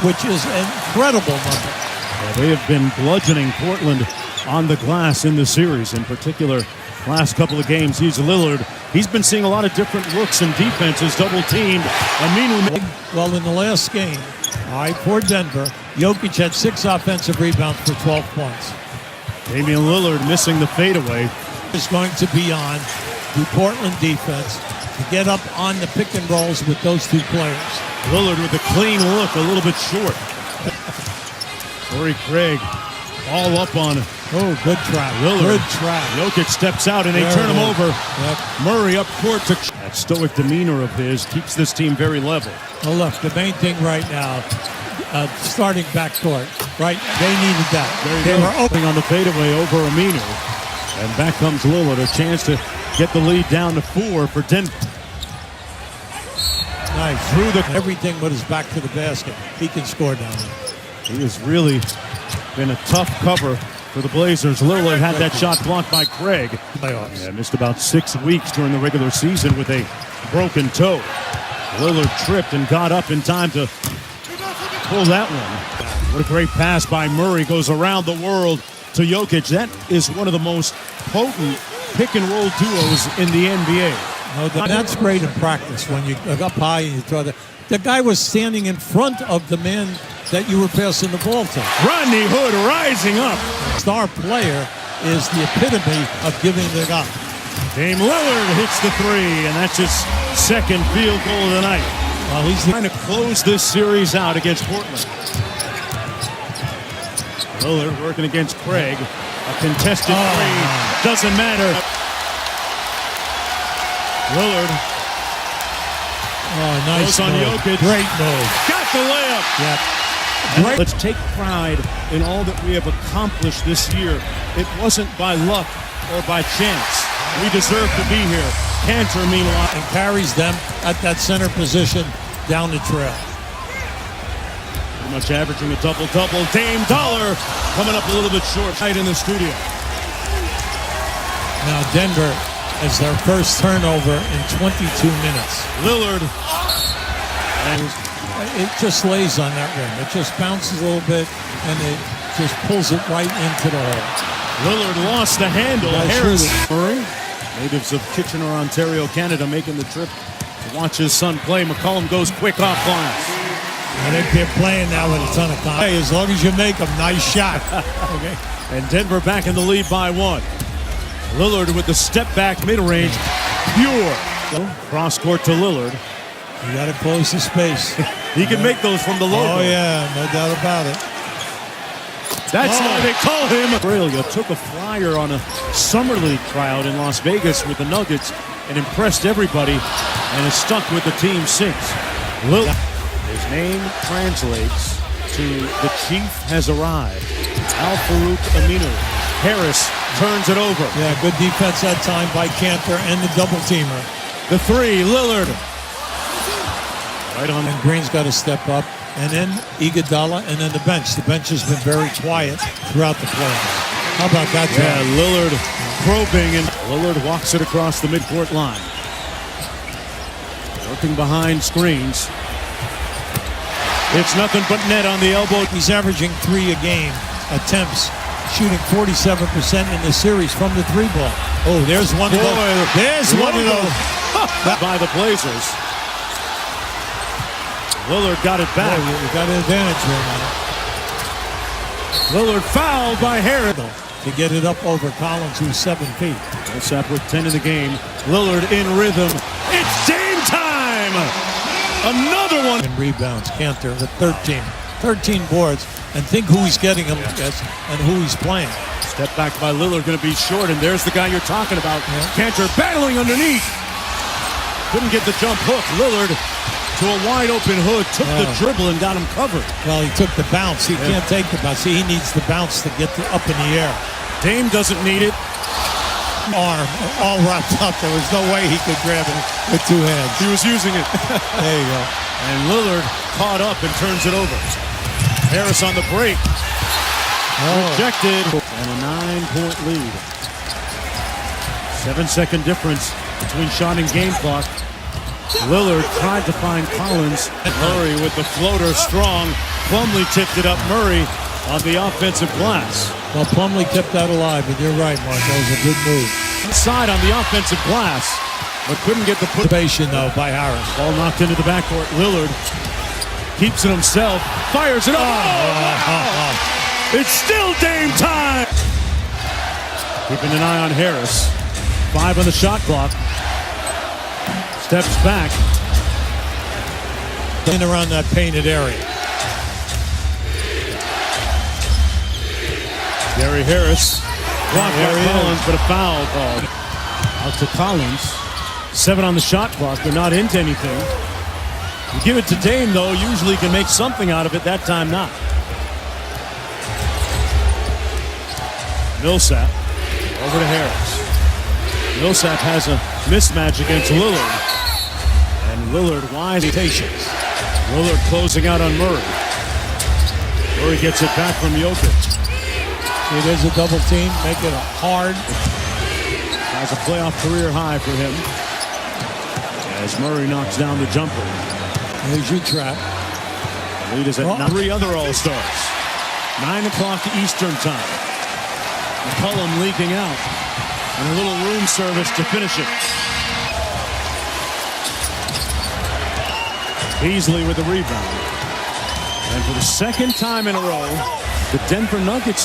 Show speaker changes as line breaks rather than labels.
which is an incredible number.
They have been bludgeoning Portland on the glass in the series. In particular, last couple of games, Lillard. He's been seeing a lot of different looks and defenses, double-teamed.
Well, in the last game, for Denver, Jokic had 6 offensive rebounds for 12 points.
Damian Lillard missing the fadeaway.
Is going to be on the Portland defense to get up on the pick and rolls with those two players.
Lillard with a clean look, a little bit short. Torrey Craig all up on.
Oh, good trap.
Lillard.
Good trap.
Jokic steps out and they turn him over.
Yep.
Murray up court. That stoic demeanor of his keeps this team very level.
Well, look, the main thing right now, starting backcourt, right? They needed that.
They were opening on the fadeaway over Aminu. And back comes Lillard, a chance to get the lead down to 4 for Denver.
Nice. Through everything but his back to the basket. He can score down there.
He has really been a tough cover for the Blazers. Lillard had that shot blocked by Craig.
Playoffs.
Yeah, missed about 6 weeks during the regular season with a broken toe. Lillard tripped and got up in time to pull that one. What a great pass by Murray. Goes around the world to Jokic. That is one of the most potent pick-and-roll duos in the NBA.
No, that's great in practice when you go up high and you throw that. The guy was standing in front of the man that you were passing the ball to.
Rodney Hood rising up.
Star player is the epitome of giving it up.
Dame Lillard hits the 3, and that's his second field goal of the night.
Well, he's
trying to close this series out against Portland. Lillard working against Craig. A contested 3. Doesn't matter. Lillard.
Oh, nice
on Jokic.
Great move.
Got the layup.
Yep.
Great. Let's take pride in all that we have accomplished this year. It wasn't by luck or by chance. We deserve to be here. Cantor, meanwhile,
and carries them at that center position down the trail.
Pretty much averaging a double-double. Dame Dollar coming up a little bit short right in the studio.
Now Denver has their first turnover in 22 minutes.
Lillard.
And it just lays on that rim. It just bounces a little bit, and it just pulls it right into the hole.
Lillard lost the handle.
Harris.
Murray, natives of Kitchener, Ontario, Canada, making the trip to watch his son play. McCollum goes quick off glass.
And they're playing now with a ton of confidence. Hey, as long as you make them, nice shot.
Okay. And Denver back in the lead by 1. Lillard with the step back mid-range. Pure. Cross court to Lillard.
You got to close the space.
He can make those from the logo.
Oh, yeah, no doubt about it.
That's why they call him. Australia took a flyer on a Summer League crowd in Las Vegas with the Nuggets and impressed everybody and is stuck with the team since. His name translates to the chief has arrived. Al-Farouq Aminu. Harris turns it over.
Yeah, good defense that time by Cantor and the double teamer.
The 3, Lillard. Right on.
And Green's got to step up. And then Iguodala, and then the bench. The bench has been very quiet throughout the playoffs. How about that?
Yeah, Lillard probing, and Lillard walks it across the midcourt line. Working behind screens. It's nothing but net on the elbow.
He's averaging 3 a game attempts, shooting 47% in the series from the 3-ball. Oh, there's one of those. There's one of those.
By the Blazers. Lillard got it back.
Boy, we got an advantage right now.
Lillard fouled by Harris.
To get it up over Collins, who's 7 feet.
Millsap with 10 in the game. Lillard in rhythm. It's Dame time! Another one.
And rebounds. Cantor with 13 boards. And think who he's getting him and who he's playing.
Step back by Lillard, going to be short, and there's the guy you're talking about. Yeah. Cantor battling underneath. Couldn't get the jump hook. Lillard to a wide open Hood, took the dribble and got him covered.
Well, he took the bounce. He can't take the bounce. See, he needs the bounce to get up in the air.
Dame doesn't need it.
Arm all wrapped up. There was no way he could grab it with 2 hands.
He was using it.
There you go.
And Lillard caught up and turns it over. Harris on the break. Rejected. And a 9-point lead. 7-second difference between shot and game clock. Lillard tried to find Collins. Murray with the floater strong. Plumlee tipped it up. Murray on the offensive glass.
Well, Plumlee kept that alive, but you're right, Mark. That was a good move.
Inside on the offensive glass, but couldn't get the
Motivation, though, by Harris.
ball knocked into the backcourt. Lillard keeps it himself, fires it up. It's still Dame time. Keeping an eye on Harris. 5 on the shot clock. Steps back.
In around that painted area.
Gary Harris blocked by Collins, but a foul called. Out to Collins. 7 on the shot clock. They're not into anything. You give it to Dame, though. Usually he can make something out of it. That time, not. Millsap over to Harris. Millsap has a mismatch against Lillard. And Lillard wide patience. Lillard closing out on Murray. Murray gets it back from Jokic.
See, there's a double team. Make it hard.
Has a playoff career high for him. As Murray knocks down the jumper.
There's your trap.
The lead is at 3 other All-Stars. 9 o'clock Eastern time. McCollum leaking out. And a little room service to finish it. Beasley with the rebound. And for the second time in a row, the Denver Nuggets